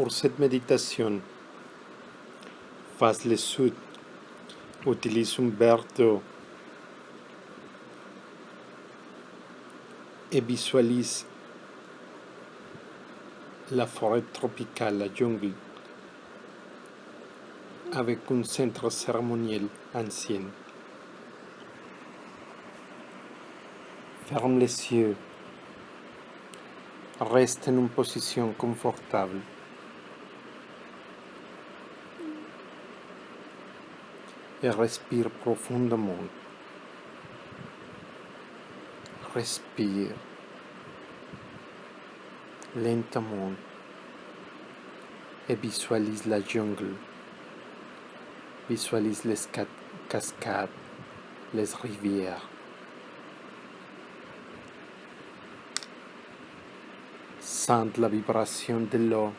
Pour cette méditation, fasse le sud, utilise un verre d'eau et visualise la forêt tropicale, la jungle, avec un centre cérémoniel ancien. Ferme les yeux, reste en une position confortable. Et respire profondément. Respire lentement et visualise la jungle. Visualise les cascades, les rivières. Sente la vibration de l'eau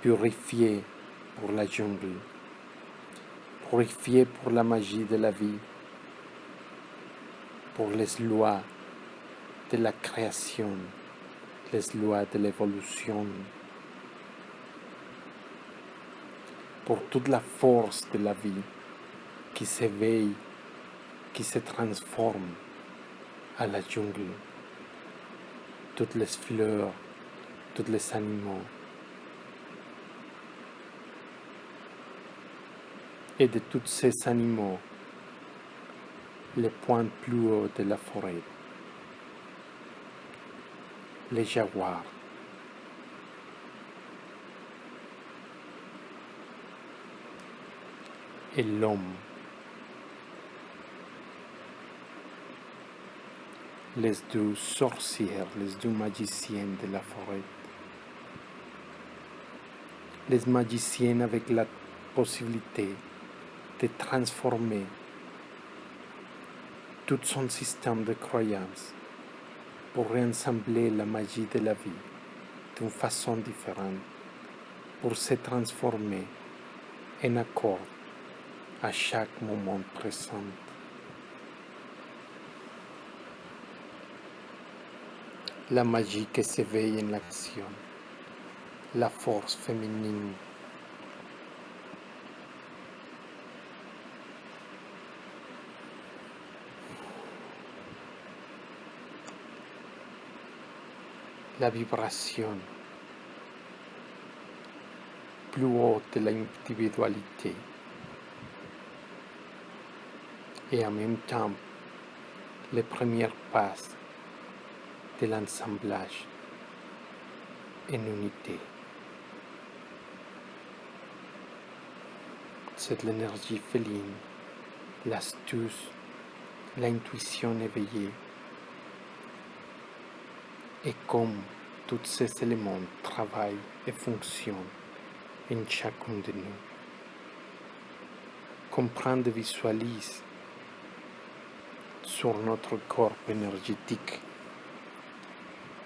purifiée pour la jungle, purifiée pour la magie de la vie, pour les lois de la création, les lois de l'évolution, pour toute la force de la vie qui s'éveille, qui se transforme à la jungle, toutes les fleurs, tous les animaux, et de tous ces animaux, les points plus hauts de la forêt, les jaguars, et l'homme, les deux sorcières, les deux magiciens de la forêt, les magiciens avec la possibilité de transformer tout son système de croyances pour réassembler la magie de la vie d'une façon différente, pour se transformer en accord à chaque moment présent. La magie qui s'éveille en l'action, la force féminine. La vibration plus haute de l'individualité et en même temps les premières pas de l'assemblage en unité. C'est l'énergie féline, l'astuce, l'intuition éveillée. Et comme tous ces éléments travaillent et fonctionnent en chacun de nous. Comprendre et visualise sur notre corps énergétique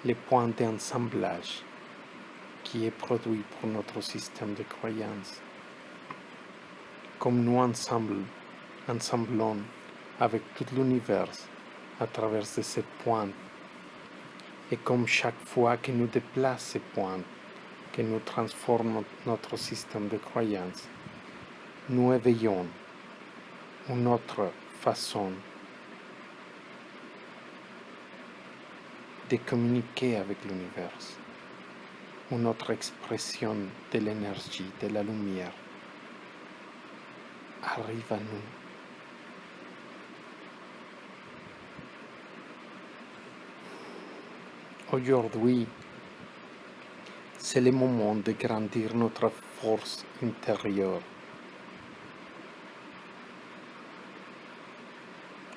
les points d'assemblage qui est produit pour notre système de croyances. Comme nous ensemblons avec tout l'univers à travers de ces points. Et comme chaque fois que nous déplaçons ces points, que nous transformons notre système de croyances, nous éveillons une autre façon de communiquer avec l'univers, une autre expression de l'énergie, de la lumière arrive à nous. Aujourd'hui, c'est le moment de grandir notre force intérieure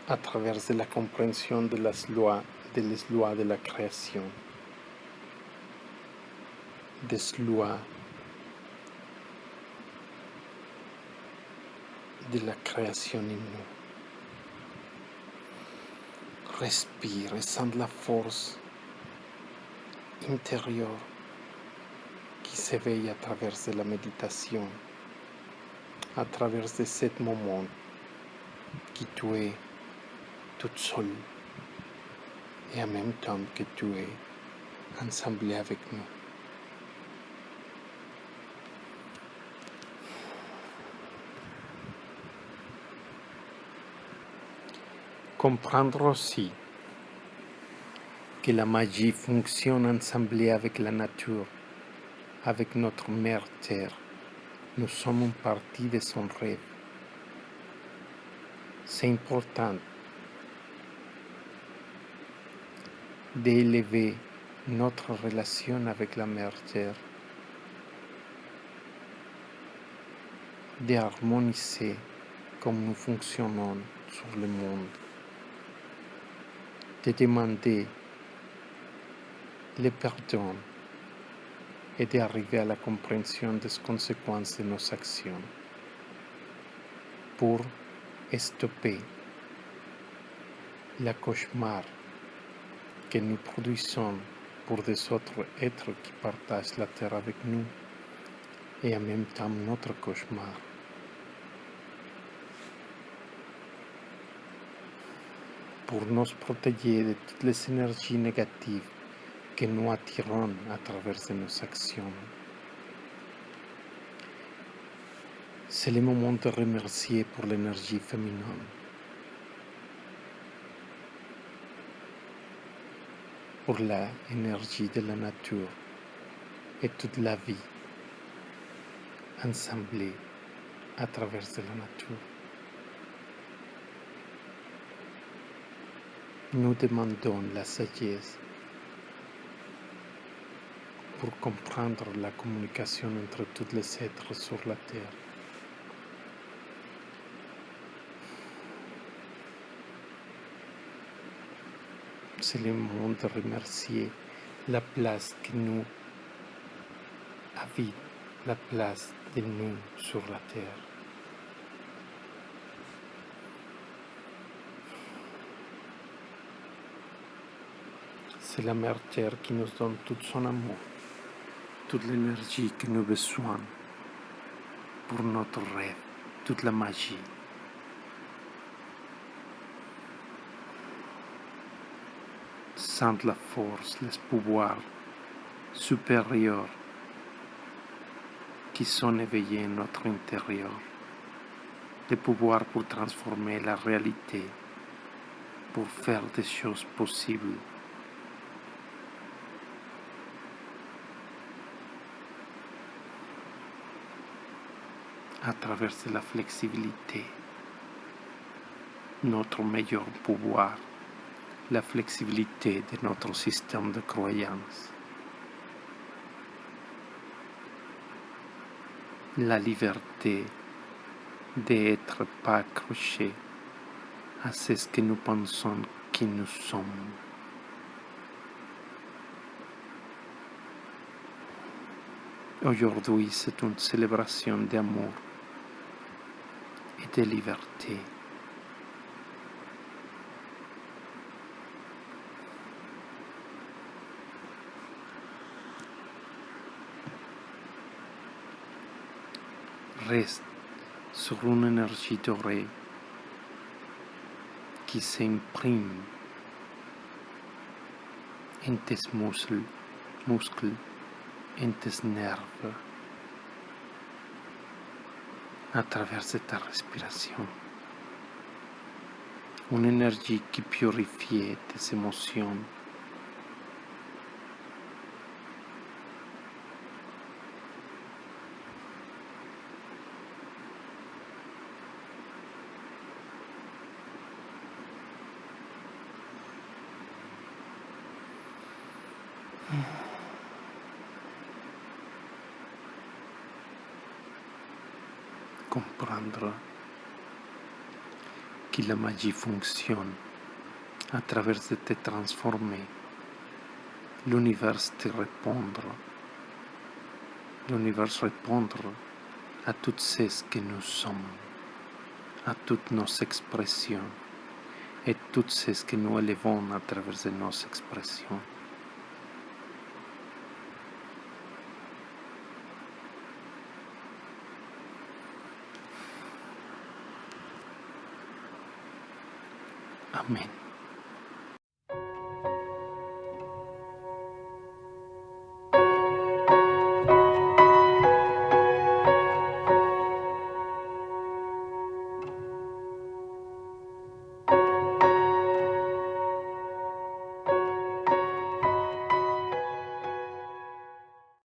à travers de la compréhension de les lois de la création, des lois de la création en nous. Respire et sens la force intérieure qui s'éveille à travers de la méditation, à travers de ce moment que tu es toute seule et en même temps que tu es ensemble avec nous. Comprendre aussi que la magie fonctionne ensemble avec la nature, avec notre mère Terre. Nous sommes une partie de son rêve. C'est important d'élever notre relation avec la mère Terre, d'harmoniser comme nous fonctionnons sur le monde, de demander le pardon et d'arriver à la compréhension des conséquences de nos actions pour stopper le cauchemar que nous produisons pour des autres êtres qui partagent la terre avec nous et en même temps notre cauchemar. Pour nous protéger de toutes les énergies négatives que nous attirons à travers de nos actions. C'est le moment de remercier pour l'énergie féminine, pour l'énergie de la nature et toute la vie ensemble à travers de la nature. Nous demandons la sagesse pour comprendre la communication entre tous les êtres sur la terre. C'est le moment de remercier la place que nous habitons, la place de nous sur la terre. C'est la mère terre qui nous donne tout son amour, toute l'énergie que nous avons besoin pour notre rêve, toute la magie. Sans la force, les pouvoirs supérieurs qui sont éveillés à notre intérieur, les pouvoirs pour transformer la réalité, pour faire des choses possibles. À travers de la flexibilité, notre meilleur pouvoir, la flexibilité de notre système de croyances, la liberté d'être pas accroché à ce que nous pensons que nous sommes. Aujourd'hui, c'est une célébration d'amour et de liberté. Reste sur une énergie dorée qui s'imprime en tes muscles, en tes nerfs, à travers de ta respiration. Une énergie qui purifie tes émotions. Comprendre que la magie fonctionne à travers de te transformer. L'univers te répondre. L'univers répondre à tout ce que nous sommes, à toutes nos expressions et tout ce que nous élevons à travers de nos expressions. Amen.